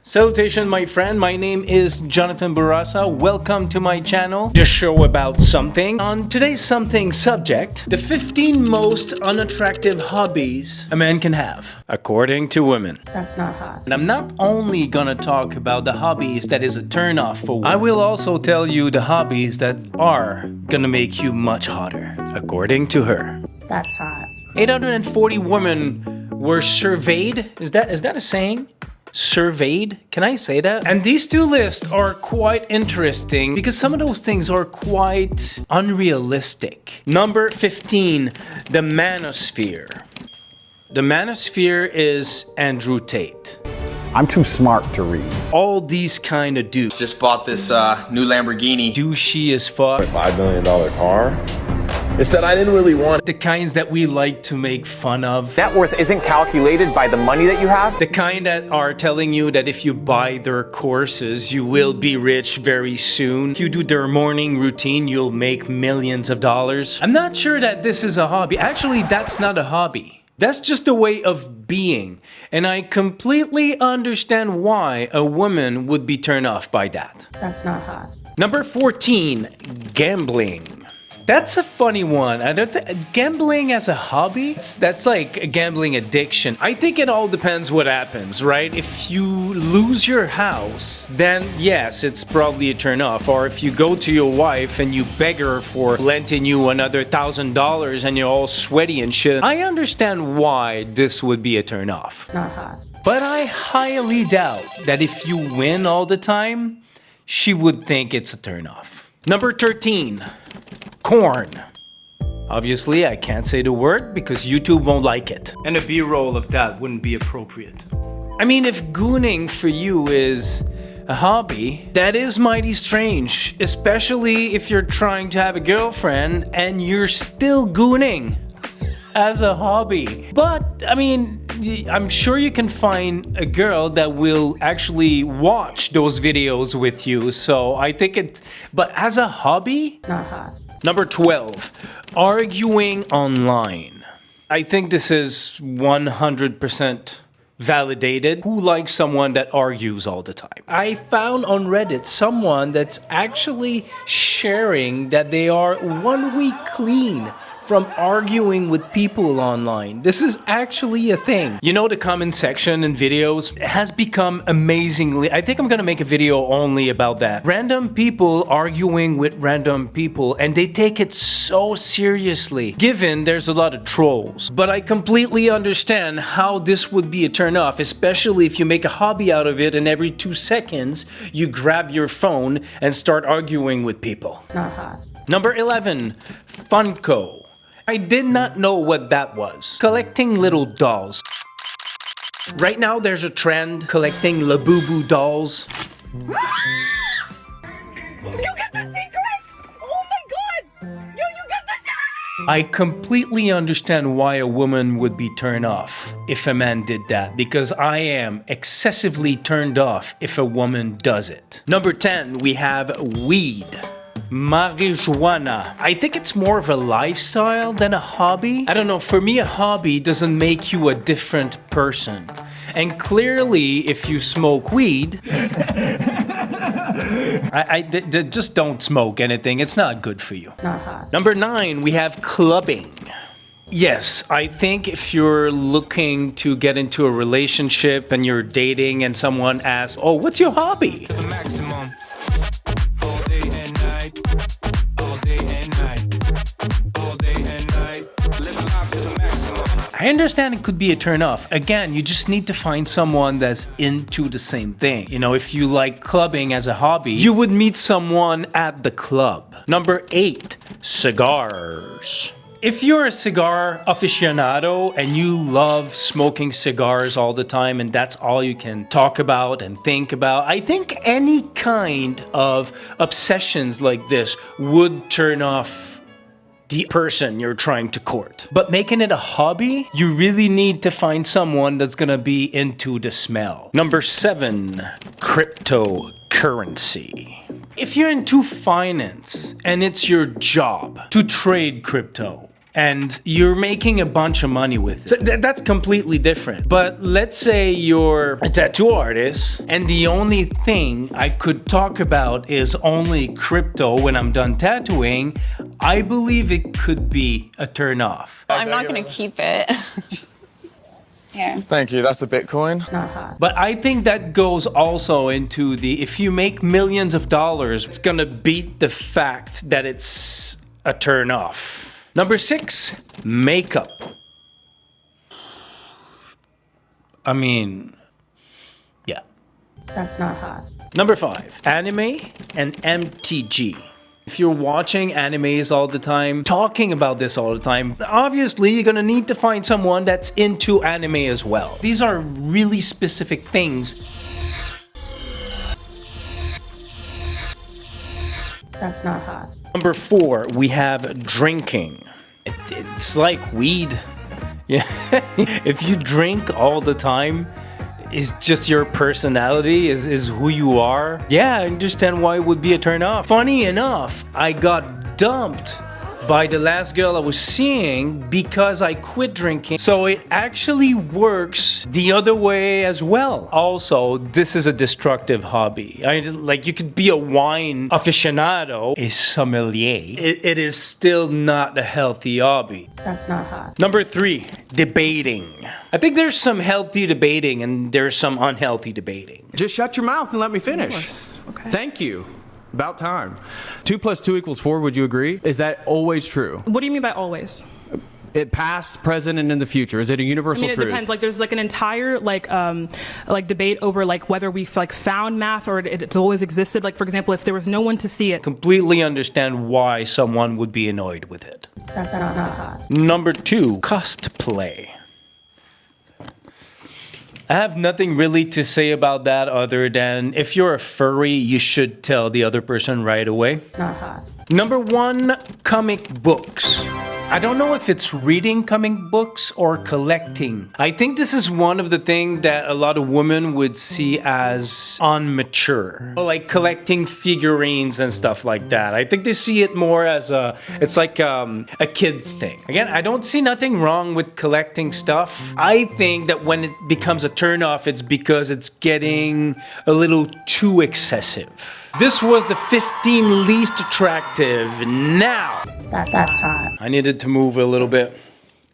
Salutation, my friend. My name is Jonathan Bourassa. Welcome to my channel, the show about something. On today's something subject, the 15 most unattractive hobbies a man can have, according to women. That's not hot. And I'm not only gonna talk about the hobbies that is a turn-off for women, I will also tell you the hobbies that are gonna make you much hotter, according to her. That's hot. 840 women were surveyed. Is that a saying? Surveyed? Can I say that? And these two lists are quite interesting because some of those things are quite unrealistic. Number 15, the manosphere. The manosphere is Andrew Tate. I'm too smart to read. All these kind of dudes. Just bought this new Lamborghini. Douchey as fuck. $5 million car. It's that I didn't really want The kinds that we like to make fun of. Net worth isn't calculated by the money that you have. The kind that are telling you that if you buy their courses, you will be rich very soon. If you do their morning routine, you'll make millions of dollars. I'm not sure that this is a hobby. Actually, that's not a hobby. That's just a way of being. And I completely understand why a woman would be turned off by that. That's not hot. Number 14, gambling. That's a funny one. I don't gambling as a hobby? That's like a gambling addiction. I think it all depends what happens, right? If you lose your house, then yes, it's probably a turn off. Or if you go to your wife and you beg her for lending you another $1,000 and you're all sweaty and shit, I understand why this would be a turn off. Not hot. But I highly doubt that if you win all the time, she would think it's a turn off. Number 13. Corn. Obviously, I can't say the word because YouTube won't like it. And a B-roll of that wouldn't be appropriate. I mean, if gooning for you is a hobby, that is mighty strange. Especially if you're trying to have a girlfriend and you're still gooning as a hobby. But, I mean, I'm sure you can find a girl that will actually watch those videos with you. So I think but as a hobby? Not hot. Number 12, arguing online. I think this is 100% validated. Who likes someone that argues all the time? I found on Reddit someone that's actually sharing that they are 1 week clean from arguing with people online. This is actually a thing. You know, the comment section in videos has become amazingly... I think I'm gonna make a video only about that. Random people arguing with random people, and they take it so seriously, given there's a lot of trolls. But I completely understand how this would be a turn off, especially if you make a hobby out of it and every 2 seconds you grab your phone and start arguing with people. Not hot. Number 11, Funko. I did not know what that was. Collecting little dolls. Right now there's a trend collecting Labubu dolls. You get the secret! Oh my god! You get the secret! I completely understand why a woman would be turned off if a man did that, because I am excessively turned off if a woman does it. Number 10, we have weed. Marijuana. I think it's more of a lifestyle than a hobby. I don't know, for me a hobby doesn't make you a different person. And clearly if you smoke weed, just don't smoke anything, it's not good for you. Not hot. Number 9, we have clubbing. Yes, I think if you're looking to get into a relationship and you're dating and someone asks, oh, what's your hobby? I understand it could be a turn off. Again, you just need to find someone that's into the same thing. You know, if you like clubbing as a hobby, you would meet someone at the club. Number 8, cigars. If you're a cigar aficionado and you love smoking cigars all the time and that's all you can talk about and think about, I think any kind of obsessions like this would turn off the person you're trying to court. But making it a hobby, you really need to find someone that's gonna be into the smell. Number 7, cryptocurrency. If you're into finance and it's your job to trade crypto, and you're making a bunch of money with it. So that's completely different. But let's say you're a tattoo artist and the only thing I could talk about is only crypto when I'm done tattooing. I believe it could be a turn off. I'm not gonna keep it. Here. Thank you. That's a Bitcoin. Not hot. But I think that goes also into the, if you make millions of dollars, it's gonna beat the fact that it's a turn off. Number 6, makeup. I mean, yeah. That's not hot. Number 5, anime and MTG. If you're watching animes all the time, talking about this all the time, obviously you're gonna need to find someone that's into anime as well. These are really specific things. That's not hot. Number 4, we have drinking. It's like weed. Yeah. If you drink all the time, it's just your personality, is who you are. Yeah, I understand why it would be a turn off. Funny enough, I got dumped by the last girl I was seeing because I quit drinking. So it actually works the other way as well. Also, this is a destructive hobby. Like, you could be a wine aficionado, a sommelier. It is still not a healthy hobby. That's not hot. Number 3, debating. I think there's some healthy debating and there's some unhealthy debating. Just shut your mouth and let me finish. Okay. Thank you. About time. 2 + 2 = 4, would you agree? Is that always true? What do you mean by always? It past, present, and in the future. Is it a universal I mean, it truth? depends. Like, there's like an entire like debate over like whether we've like found math or it's always existed. Like, for example, if there was no one to see it. Completely understand why someone would be annoyed with it. That's not hot. Number 2, cosplay. I have nothing really to say about that other than if you're a furry, you should tell the other person right away. Not hot. Number 1, comic books. I don't know if it's reading comic books or collecting. I think this is one of the things that a lot of women would see as unmature. Like collecting figurines and stuff like that. I think they see it more as it's like a kid's thing. Again, I don't see nothing wrong with collecting stuff. I think that when it becomes a turnoff, it's because it's getting a little too excessive. This was the 15 least attractive. Now, That's hot. I needed to move a little bit.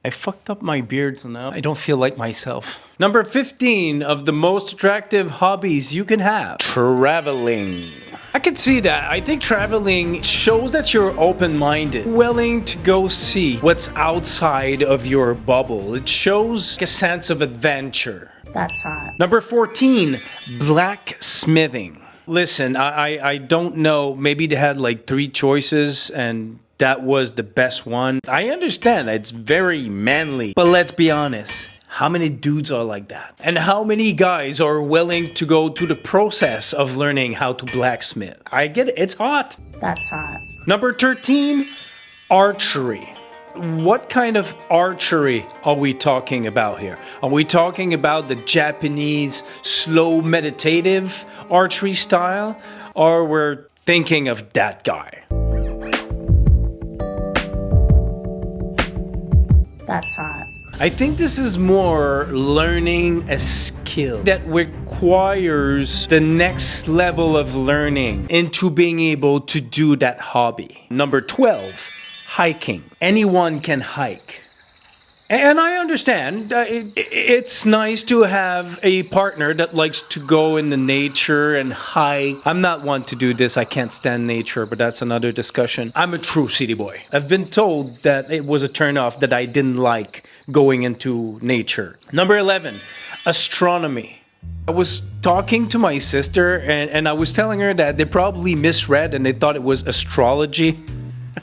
I fucked up my beard, so now I don't feel like myself. Number 15 of the most attractive hobbies you can have. Traveling. I can see that. I think traveling shows that you're open-minded, willing to go see what's outside of your bubble. It shows a sense of adventure. That's hot. Number 14, blacksmithing. Listen, I don't know. Maybe they had like 3 choices and that was the best one. I understand it's very manly, but let's be honest. How many dudes are like that? And how many guys are willing to go through the process of learning how to blacksmith? I get it. It's hot. That's hot. Number 13, archery. What kind of archery are we talking about here? Are we talking about the Japanese slow meditative archery style? Or we're thinking of that guy? That's hot. I think this is more learning a skill that requires the next level of learning into being able to do that hobby. Number 12. Hiking. Anyone can hike. And I understand it's nice to have a partner that likes to go in the nature and hike. I'm not one to do this. I can't stand nature, but that's another discussion. I'm a true city boy. I've been told that it was a turnoff that I didn't like going into nature. Number 11, astronomy. I was talking to my sister and I was telling her that they probably misread and they thought it was astrology.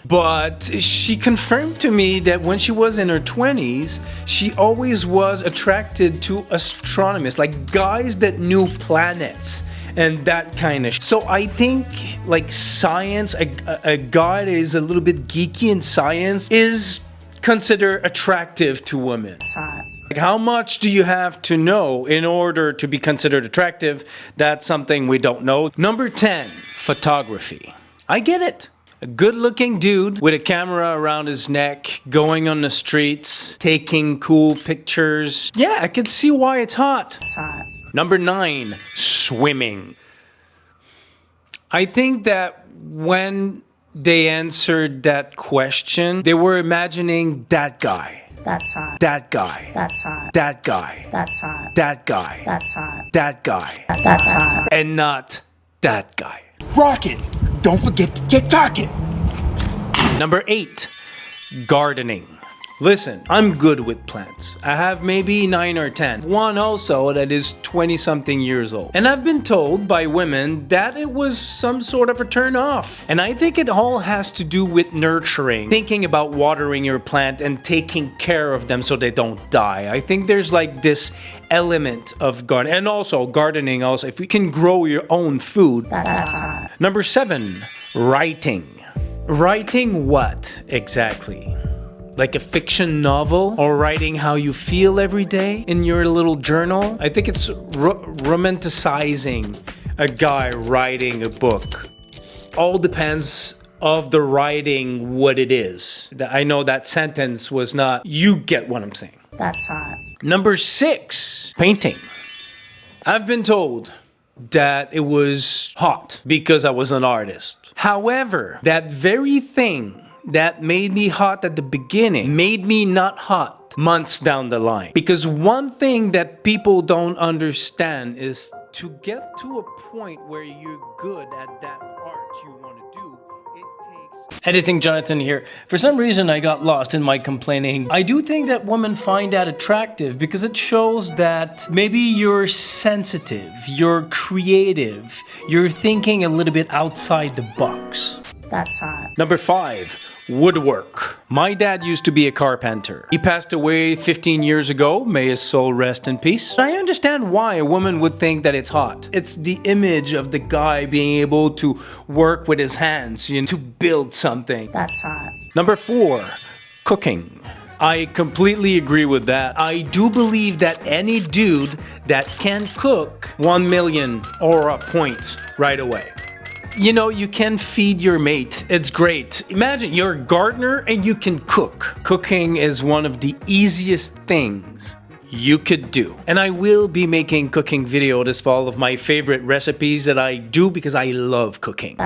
But she confirmed to me that when she was in her 20s, she always was attracted to astronomers, like guys that knew planets and that kind of. So I think like science, a guy that is a little bit geeky in science is considered attractive to women. That's hot. Like, how much do you have to know in order to be considered attractive? That's something we don't know. Number 10, photography. I get it. A good-looking dude with a camera around his neck, going on the streets, taking cool pictures. Yeah, I can see why it's hot. That's hot. Number 9, swimming. I think that when they answered that question, they were imagining that guy. That's hot. That guy. That's hot. That guy. That's hot. That guy. That's hot. That guy. That's hot. And not that guy. Rocket! Don't forget to check target! Number 8, gardening. Listen, I'm good with plants. I have maybe 9 or 10. One also that is 20-something years old. And I've been told by women that it was some sort of a turn off. And I think it all has to do with nurturing, thinking about watering your plant and taking care of them so they don't die. I think there's like this element of gardening. And also gardening also, if you can grow your own food. That's hot. Number 7, writing. Writing what exactly? Like a fiction novel, or writing how you feel every day in your little journal? I think it's romanticizing a guy writing a book. All depends of the writing, what it is. I know that sentence was not, you get what I'm saying. That's hot. Number 6, painting. I've been told that it was hot because I was an artist. However, that very thing that made me hot at the beginning made me not hot months down the line. Because one thing that people don't understand is to get to a point where you're good at that art you want to do, it takes... Editing Jonathan here. For some reason I got lost in my complaining. I do think that women find that attractive because it shows that maybe you're sensitive, you're creative, you're thinking a little bit outside the box. That's hot. Number 5, woodwork. My dad used to be a carpenter. He passed away 15 years ago. May his soul rest in peace. I understand why a woman would think that it's hot. It's the image of the guy being able to work with his hands, to build something. That's hot. Number 4, cooking. I completely agree with that. I do believe that any dude that can cook 1 million aura points right away. You can feed your mate. It's great. Imagine you're a gardener and you can cook. Cooking is one of the easiest things you could do. And I will be making cooking video this fall of my favorite recipes that I do because I love cooking.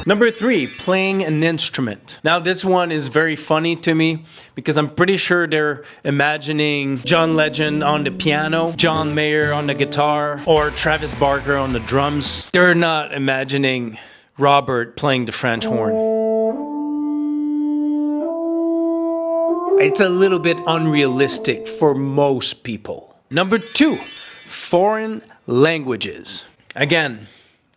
Number 3, playing an instrument. Now this one is very funny to me because I'm pretty sure they're imagining John Legend on the piano, John Mayer on the guitar, or Travis Barker on the drums. They're not imagining Robert playing the French horn. It's a little bit unrealistic for most people. Number 2, foreign languages. Again,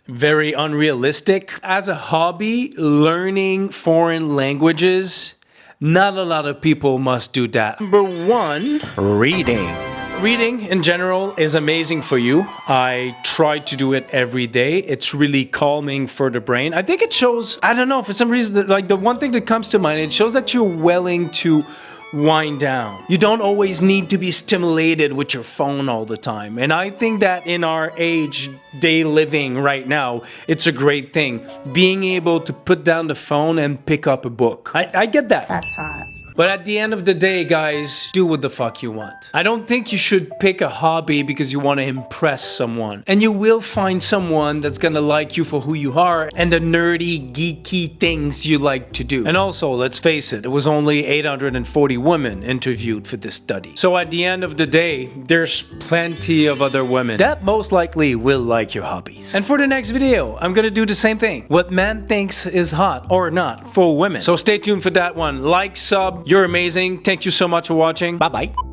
very unrealistic. As a hobby, learning foreign languages, not a lot of people must do that. Number 1, reading. Reading in general is amazing for you. I try to do it every day. It's really calming for the brain. I think it shows, I don't know, for some reason, like the one thing that comes to mind, it shows that you're willing to wind down. You don't always need to be stimulated with your phone all the time. And I think that in our age, day living right now, it's a great thing. Being able to put down the phone and pick up a book. I get that. That's hot. But at the end of the day, guys, do what the fuck you want. I don't think you should pick a hobby because you want to impress someone. And you will find someone that's gonna like you for who you are and the nerdy, geeky things you like to do. And also, let's face it, it was only 840 women interviewed for this study. So at the end of the day, there's plenty of other women that most likely will like your hobbies. And for the next video, I'm gonna do the same thing. What man thinks is hot or not for women. So stay tuned for that one. Like, sub. You're amazing. Thank you so much for watching. Bye-bye.